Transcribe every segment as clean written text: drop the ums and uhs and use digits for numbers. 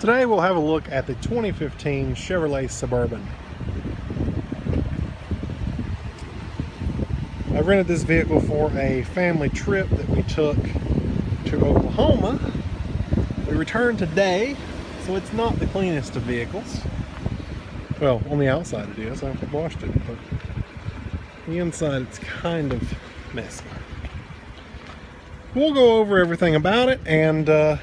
Today we'll have a look at the 2015 Chevrolet Suburban. I rented this vehicle for a family trip that we took to Oklahoma. We returned today, so it's not the cleanest of vehicles. Well, on the outside it is. I've washed it, but the inside it's kind of messy. We'll go over everything about it and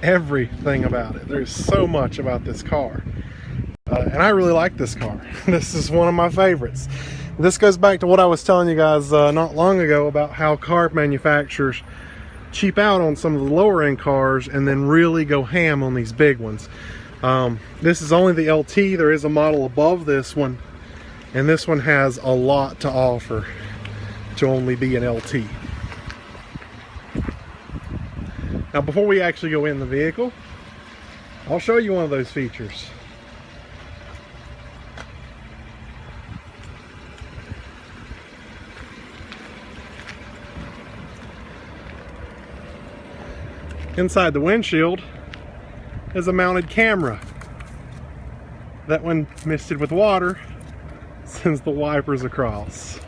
everything about it. There's so much about this car. And I really like this car. This is one of my favorites. This goes back to what I was telling you guys not long ago about how car manufacturers cheap out on some of the lower end cars and then really go ham on these big ones. This is only the LT. There is a model above this one, and this one has a lot to offer to only be an LT. Now, before we actually go in the vehicle, I'll show you one of those features. Inside the windshield is a mounted camera that, when misted with water, sends the wipers across.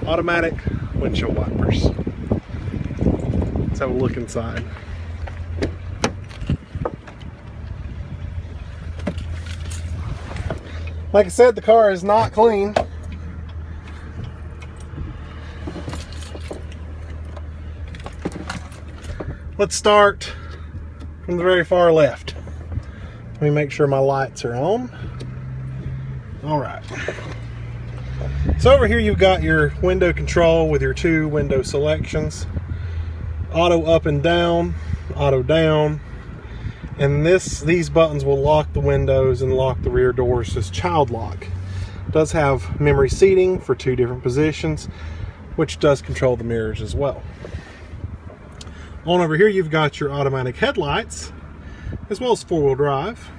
Automatic windshield wipers. Let's have a look inside. Like I said, the car is not clean. Let's start from the very far left. Let me make sure my lights are on. All right. So over here you've got your window control with your two window selections. Auto up and down, auto down. And these buttons will lock the windows and lock the rear doors as child lock. It does have memory seating for two different positions, which does control the mirrors as well. On over here you've got your automatic headlights, as well as four-wheel drive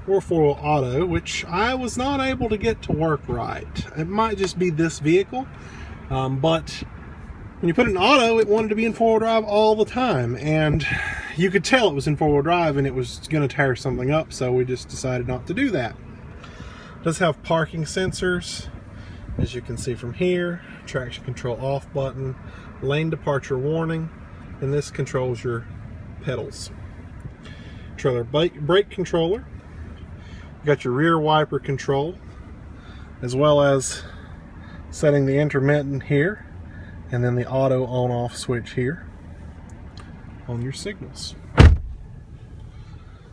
or four-wheel auto, which I was not able to get to work right. It might just be this vehicle, but when you put it in auto, it wanted to be in four-wheel drive all the time, and you could tell it was in four-wheel drive and it was going to tear something up, so we just decided not to do that. It does have parking sensors, as you can see from here, traction control off button, lane departure warning, and this controls your pedals. Trailer brake controller. You got your rear wiper control, as well as setting the intermittent here, and then the auto on-off switch here on your signals.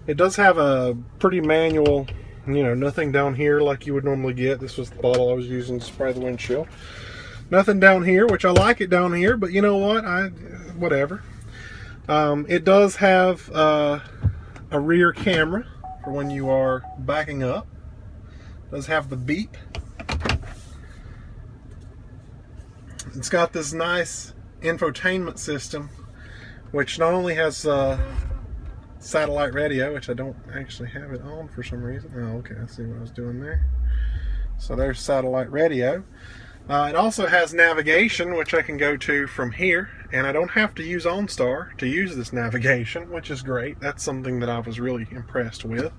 It does have a pretty manual, nothing down here like you would normally get. This was the bottle I was using to spray the windshield. Nothing down here, which I like it down here, but you know what? Whatever. It does have a rear camera for when you are backing up. It does have the beep. It's got this nice infotainment system, which not only has satellite radio, which I don't actually have it on for some reason. Oh, okay, I see what I was doing there. So there's satellite radio. It also has navigation, which I can go to from here, and I don't have to use OnStar to use this navigation, which is great. That's something that I was really impressed with.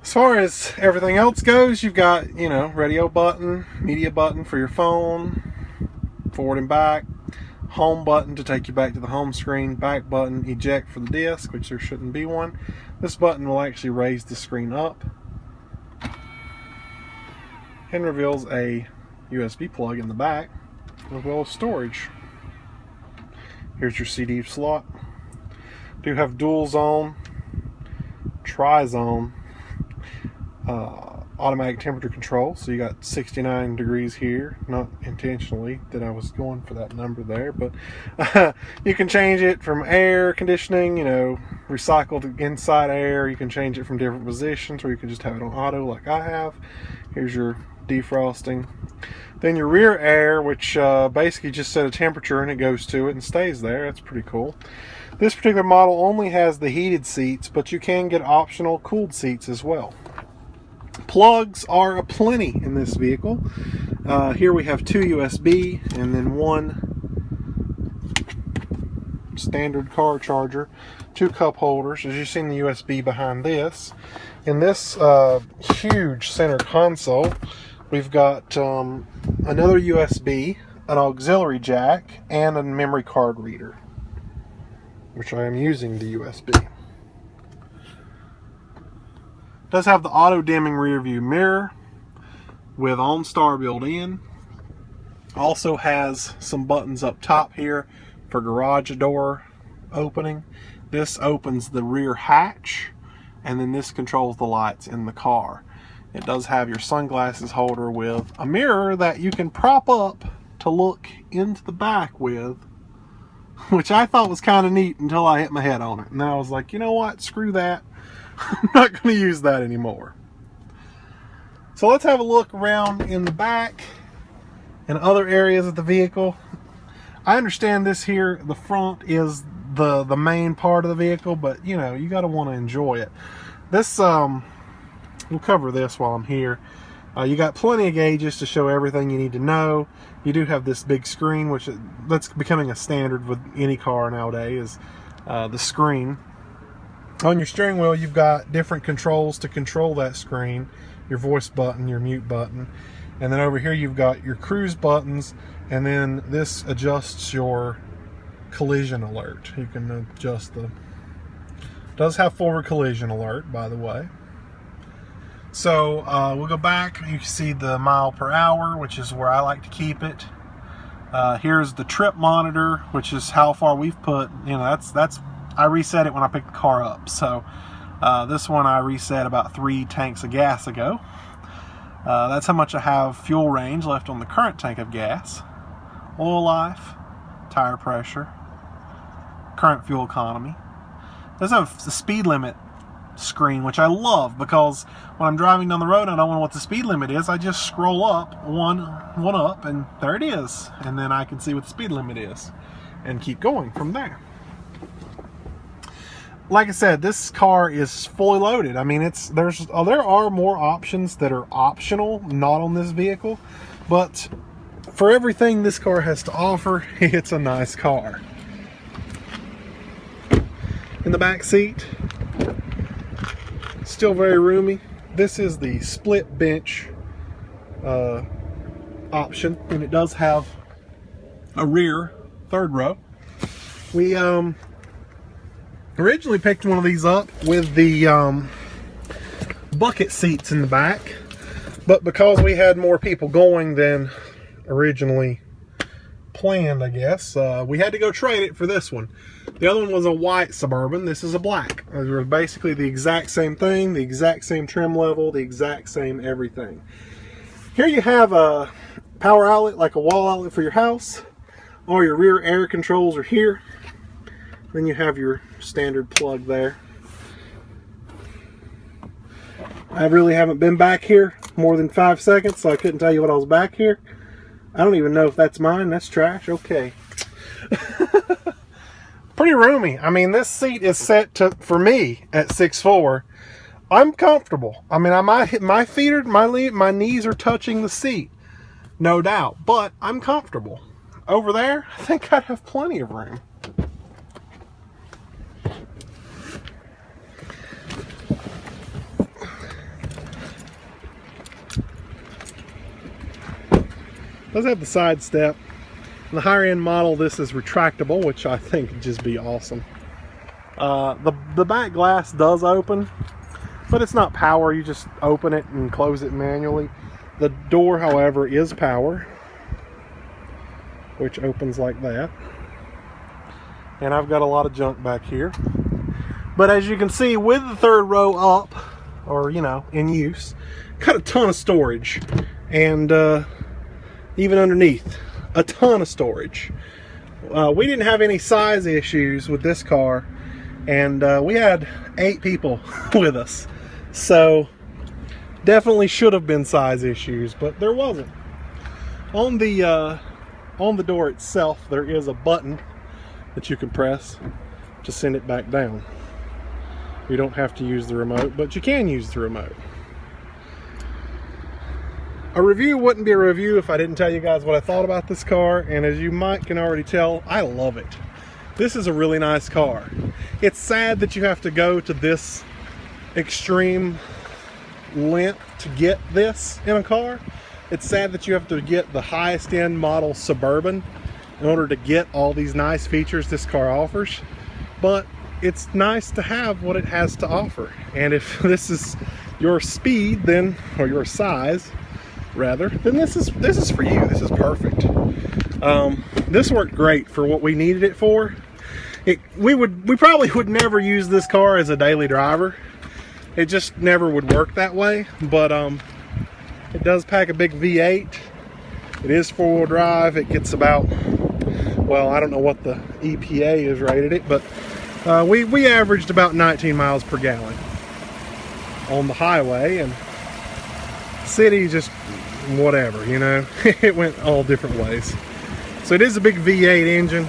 As far as everything else goes, you've got, radio button, media button for your phone, forward and back, home button to take you back to the home screen, back button, eject for the disc, which there shouldn't be one. This button will actually raise the screen up and reveals a USB plug in the back, as well as storage. Here's your CD slot. Do have dual zone, tri-zone, automatic temperature control, so you got 69 degrees here. Not intentionally that I was going for that number there, but you can change it from air conditioning, recycled inside air. You can change it from different positions, or you can just have it on auto like I have. Here's your defrosting. Then your rear air, which basically just set a temperature and it goes to it and stays there. That's pretty cool. This particular model only has the heated seats, but you can get optional cooled seats as well. Plugs are aplenty in this vehicle. Here we have two USB and then one standard car charger, 2 cup holders. As you've seen the USB behind this. In this huge center console, we've got another USB, an auxiliary jack, and a memory card reader, which I am using the USB. It does have the auto dimming rear view mirror with OnStar built in. Also has some buttons up top here for garage door opening. This opens the rear hatch, and then this controls the lights in the car. It does have your sunglasses holder with a mirror that you can prop up to look into the back with, which I thought was kind of neat until I hit my head on it. And then I was like, you know what, screw that. I'm not going to use that anymore. So let's have a look around in the back and other areas of the vehicle. I understand this here, the front is the main part of the vehicle, but you know, you got to want to enjoy it. This, we'll cover this while I'm here. You got plenty of gauges to show everything you need to know. You do have this big screen, which that's becoming a standard with any car nowadays, is the screen. On your steering wheel, you've got different controls to control that screen. Your voice button, your mute button. And then over here you've got your cruise buttons, and then this adjusts your collision alert. You can adjust the... does have forward collision alert, by the way. So we'll go back. You can see the mile per hour, which is where I like to keep it. Here's the trip monitor, which is how far we've put. You know, that's I reset it when I picked the car up. So this one I reset about 3 tanks of gas ago. That's how much I have fuel range left on the current tank of gas. Oil life, tire pressure, current fuel economy. There's a speed limit screen, which I love, because when I'm driving down the road and I don't know what the speed limit is, I just scroll up one up, and there it is, and then I can see what the speed limit is and keep going from there. Like I said, this car is fully loaded. I mean, there are more options that are optional, not on this vehicle, but for everything this car has to offer, it's a nice car. In the back seat, still very roomy. This is the split bench option, and it does have a rear third row. We originally picked one of these up with the bucket seats in the back, but because we had more people going than originally planned, I guess, we had to go trade it for this one. The other one was a white Suburban. This is a black. They're basically the exact same thing, the exact same trim level, the exact same everything. Here you have a power outlet, like a wall outlet for your house. All your rear air controls are here. Then you have your standard plug there. I really haven't been back here more than 5 seconds, so I couldn't tell you what I was back here. I don't even know if that's mine. That's trash. Okay. Pretty roomy. I mean, this seat is set to, for me, at 6'4". I'm comfortable. I mean, my feet are, my knees are touching the seat, no doubt, but I'm comfortable. Over there, I think I'd have plenty of room. Does have the side step. In the higher end model, this is retractable, which I think would just be awesome. The back glass does open, but it's not power. You just open it and close it manually. The door, however, is power, which opens like that. And I've got a lot of junk back here. But as you can see, with the third row up, or you know, in use, got a ton of storage. And even underneath, a ton of storage. We didn't have any size issues with this car, and we had 8 people with us, so definitely should have been size issues, but there wasn't. On the door itself, there is a button that you can press to send it back down. You don't have to use the remote, but you can use the remote. A review wouldn't be a review if I didn't tell you guys what I thought about this car, and as you can already tell, I love it. this is a really nice car. It's sad that you have to go to this extreme length to get this in a car. It's sad that you have to get the highest end model Suburban in order to get all these nice features this car offers. But it's nice to have what it has to offer. And if this is your speed, then, or your size rather, then this is for you. This is perfect. This worked great for what we needed it for. We probably would never use this car as a daily driver. It just never would work that way. But it does pack a big V8. It is 4-wheel drive. It gets about, well, I don't know what the EPA has rated it, but we averaged about 19 miles per gallon on the highway, and city just whatever, you know. It went all different ways. So it is a big V8 engine.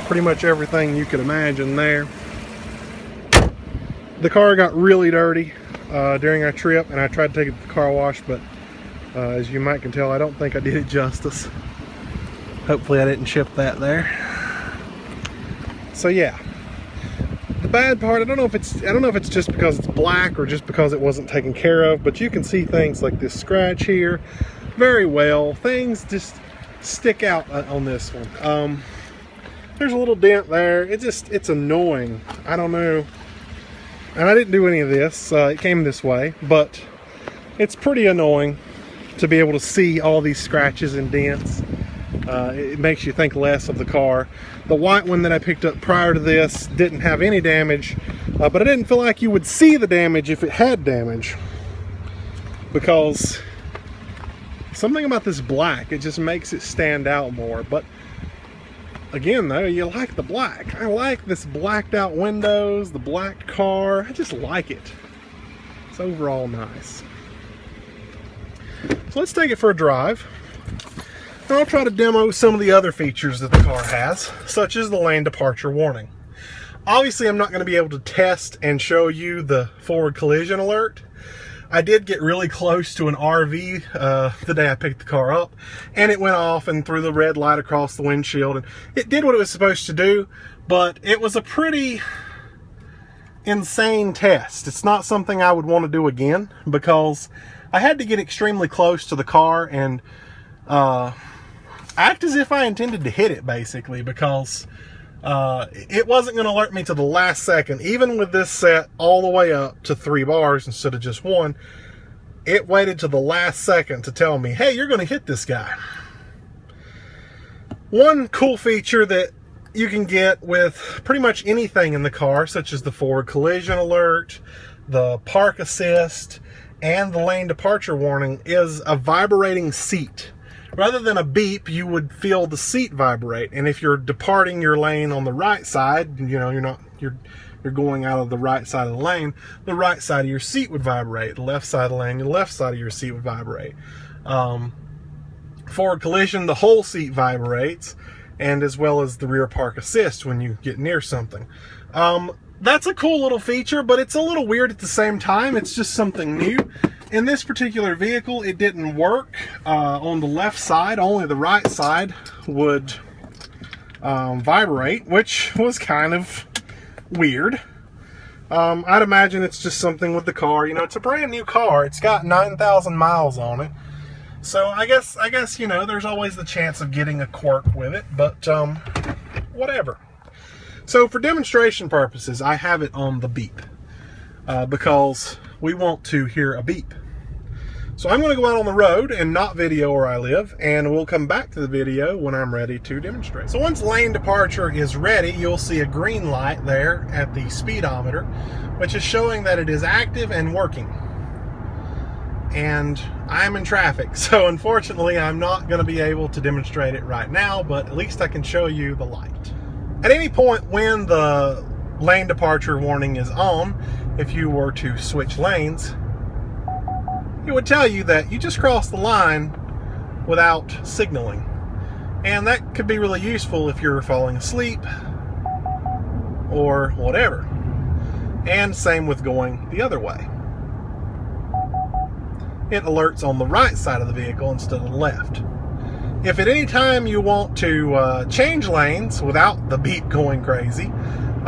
Pretty much everything you could imagine there. The car got really dirty during our trip, and I tried to take it to the car wash, but as you might can tell, I don't think I did it justice. Hopefully I didn't chip that there. So yeah, the bad part, I don't know if it's just because it's black or just because it wasn't taken care of, but you can see things like this scratch here very well. Things just stick out on this one. There's a little dent there. It's annoying. I don't know. And I didn't do any of this. It came this way, but it's pretty annoying to be able to see all these scratches and dents. It makes you think less of the car. The white one that I picked up prior to this didn't have any damage, but I didn't feel like you would see the damage if it had damage, because something about this black, it just makes it stand out more. But again though, you like the black. I like this blacked out windows, the black car. I just like it. It's overall nice. So let's take it for a drive. And I'll try to demo some of the other features that the car has, such as the lane departure warning. Obviously, I'm not going to be able to test and show you the forward collision alert. I did get really close to an RV the day I picked the car up, and it went off and threw the red light across the windshield, and it did what it was supposed to do, but it was a pretty insane test. It's not something I would want to do again, because I had to get extremely close to the car and act as if I intended to hit it, basically, because it wasn't going to alert me to the last second. Even with this set all the way up to 3 bars instead of just 1, it waited to the last second to tell me, hey, you're going to hit this guy. One cool feature that you can get with pretty much anything in the car, such as the forward collision alert, the park assist, and the lane departure warning, is a vibrating seat. Rather than a beep, you would feel the seat vibrate. And if you're departing your lane on the right side, you know, you're going out of the right side of the lane, the right side of your seat would vibrate. The left side of the lane, the left side of your seat would vibrate. Forward collision, the whole seat vibrates, and as well as the rear park assist when you get near something. That's a cool little feature, but it's a little weird at the same time. It's just something new. In this particular vehicle, it didn't work on the left side. Only the right side would vibrate, which was kind of weird. I'd imagine it's just something with the car. You know, it's a brand new car. It's got 9,000 miles on it. So I guess, you know, there's always the chance of getting a quirk with it, but whatever. So for demonstration purposes, I have it on the beep because we want to hear a beep. So I'm going to go out on the road and not video where I live, and we'll come back to the video when I'm ready to demonstrate. So once lane departure is ready, you'll see a green light there at the speedometer, which is showing that it is active and working. And I'm in traffic, so unfortunately I'm not going to be able to demonstrate it right now, but at least I can show you the light. At any point when the lane departure warning is on, if you were to switch lanes, it would tell you that you just crossed the line without signaling. And that could be really useful if you're falling asleep or whatever. And same with going the other way. It alerts on the right side of the vehicle instead of the left. If at any time you want to change lanes without the beep going crazy,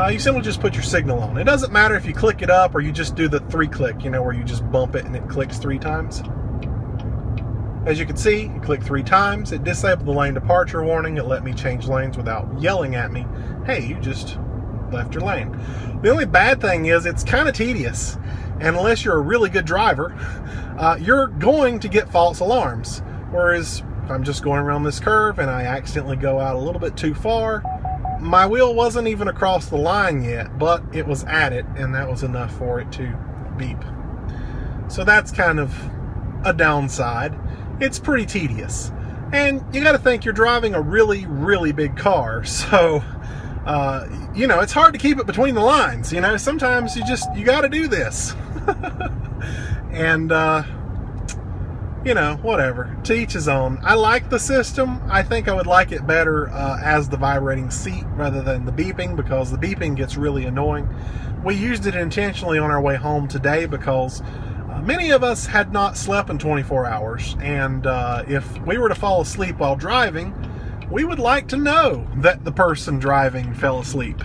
you simply just put your signal on. It doesn't matter if you click it up or you just do the 3-click, you know, where you just bump it and it clicks 3 times. As you can see, you click 3 times, it disabled the lane departure warning. It let me change lanes without yelling at me, hey, you just left your lane. The only bad thing is it's kind of tedious, and unless you're a really good driver, you're going to get false alarms. Whereas if I'm just going around this curve and I accidentally go out a little bit too far, my wheel wasn't even across the line yet, but it was at it, and that was enough for it to beep. So that's kind of a downside. It's pretty tedious. And you got to think you're driving a really, really big car, so you know, it's hard to keep it between the lines. You know, sometimes you got to do this. And you know, whatever, to each his own. I like the system. I think I would like it better as the vibrating seat rather than the beeping, because the beeping gets really annoying. We used it intentionally on our way home today because many of us had not slept in 24 hours, and if we were to fall asleep while driving, we would like to know that the person driving fell asleep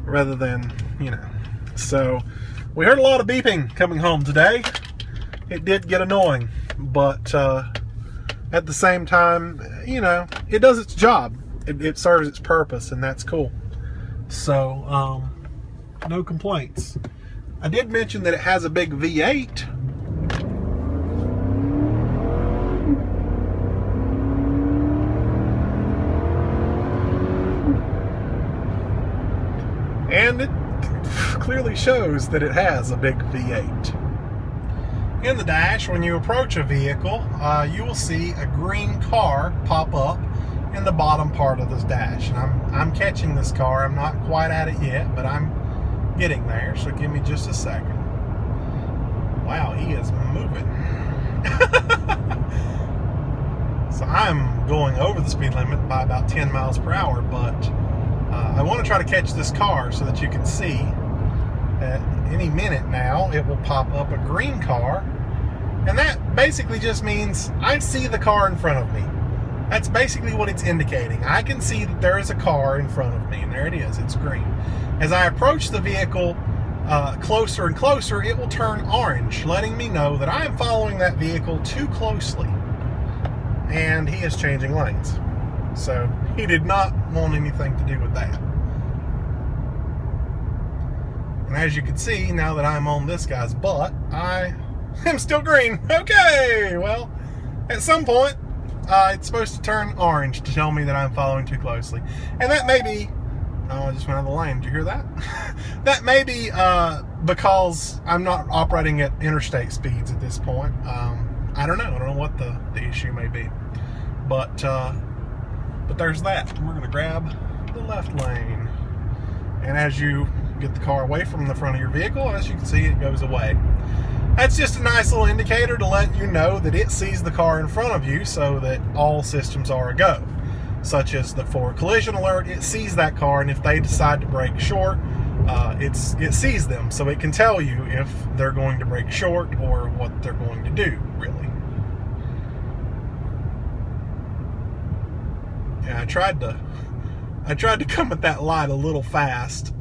rather than, you know. So we heard a lot of beeping coming home today. It did get annoying, but at the same time, you know, it does its job. It serves its purpose, and that's cool. So no complaints. I did mention that it has a big V8. And it clearly shows that it has a big V8. In the dash, when you approach a vehicle, you will see a green car pop up in the bottom part of this dash. And I'm catching this car. I'm not quite at it yet, but I'm getting there, so give me just a second. Wow, he is moving. So I'm going over the speed limit by about 10 miles per hour, but I want to try to catch this car so that you can see that any minute now it will pop up a green car, and that basically just means I see the car in front of me. That's basically what it's indicating. I can see that there is a car in front of me, and there it is, it's green. As I approach the vehicle closer and closer, it will turn orange, letting me know that I am following that vehicle too closely, and he is changing lanes. So he did not want anything to do with that. And as you can see, now that I'm on this guy's butt, I am still green. Okay, well, at some point, it's supposed to turn orange to tell me that I'm following too closely. And that may be, oh, I just went out of the lane. Did you hear that? That may be because I'm not operating at interstate speeds at this point. I don't know. I don't know what the issue may be. But there's that. We're going to grab the left lane. And as you get the car away from the front of your vehicle, as you can see, it goes away. That's just a nice little indicator to let you know that it sees the car in front of you, so that all systems are a go. Such as the for collision alert, it sees that car, and if they decide to brake short, it sees them, so it can tell you if they're going to brake short or what they're going to do, really. Yeah, I tried to come at that light a little fast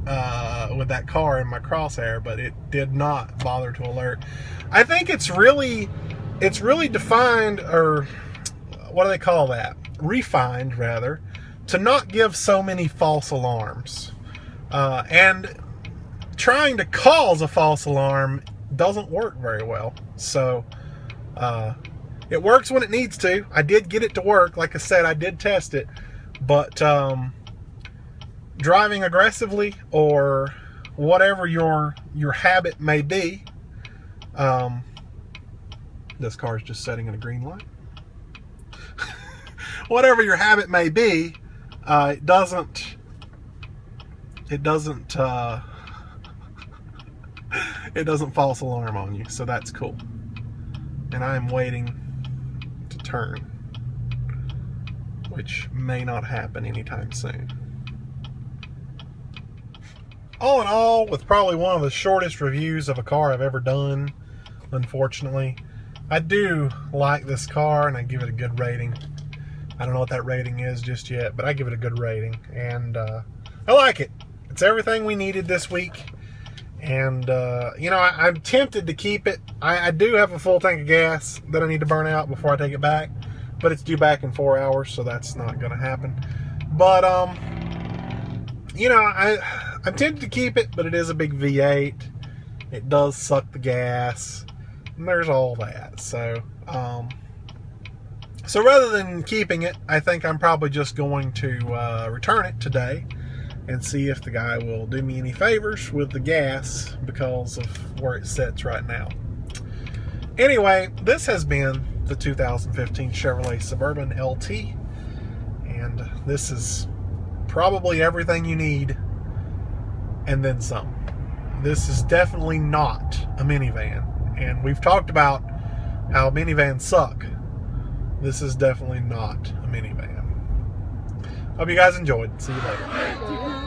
with that car in my crosshair, but it did not bother to alert. I think it's really defined, or what do they call that? Refined, rather, to not give so many false alarms. And trying to cause a false alarm doesn't work very well. So it works when it needs to. I did get it to work. Like I said, I did test it. But driving aggressively, or whatever your habit may be, this car is just setting in a green light. Whatever your habit may be, it doesn't false alarm on you, so that's cool. And I am waiting to turn, which may not happen anytime soon. All in all, with probably one of the shortest reviews of a car I've ever done, unfortunately, I do like this car and I give it a good rating. I don't know what that rating is just yet, but I give it a good rating. And I like it. It's everything we needed this week. And, you know, I'm tempted to keep it. I do have a full tank of gas that I need to burn out before I take it back. But it's due back in 4 hours, so that's not going to happen. But, you know, I'm tempted to keep it, but it is a big V8. It does suck the gas. And there's all that. So, so rather than keeping it, I think I'm probably just going to return it today and see if the guy will do me any favors with the gas because of where it sits right now. Anyway, this has been the 2015 Chevrolet Suburban LT, and this is probably everything you need and then some. This is definitely not a minivan, and we've talked about how minivans suck. This is definitely not a minivan. Hope you guys enjoyed. See you later.